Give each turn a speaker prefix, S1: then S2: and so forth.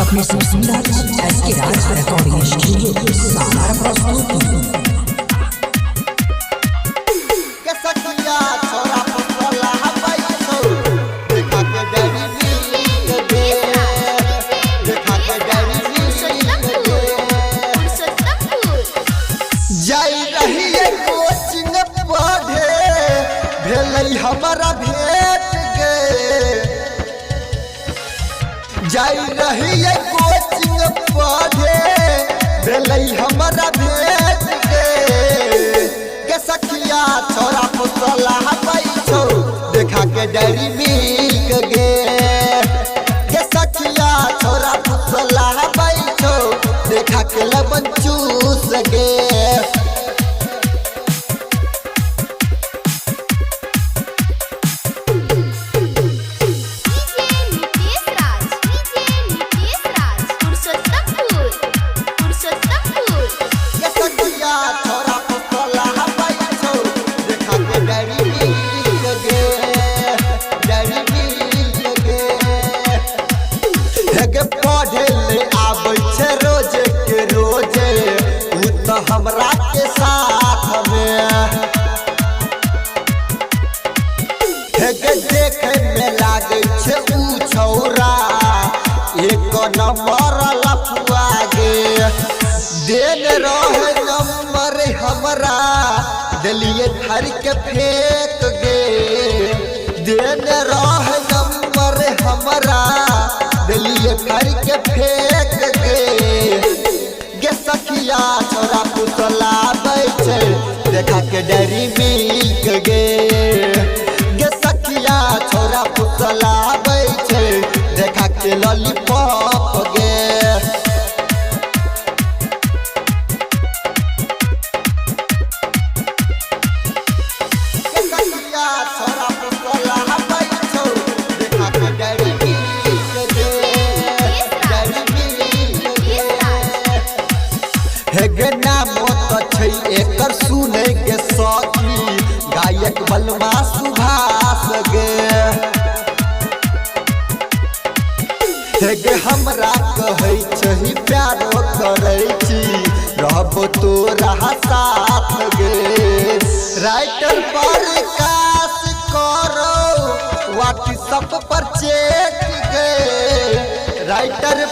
S1: अपने सुंदर एसके राज recording studio सामर प्रस्तुति
S2: हमारा भेट गे जाई रही है कोचिंग पढ़े भेलै हमारा भेट गे सखिया छोरा पुतला बैठो देखा के डायरी मिल्क गे सखिया छोरा पुतला बैठो देखा के लबन चूस गे हमरा के साथ में देखे में लागे छे ऊ छौरा एक नंबर लफुआ गे देन रहे नंबर हमरा दिलिए धर के फेंक गे देन रहे नंबर हमरा दिलिए धर के फेंक गे सखिया छोरा पुतला बैठे देखा के डायरी मिल्क गे सखिया छोरा पुतला बैठे देखा के लॉलीपॉप गे सखिया छोरा पुतला बैठे देखा के डायरी हेगे नाम तो एकर सुने के सखी गायक बलमा सुभाष गे हेगे हमरा कहै छही प्यारो करै छी रहबो तोरा साथ गे राइटर पर कास करो व्हाट्सएप पर चेक गे राइटर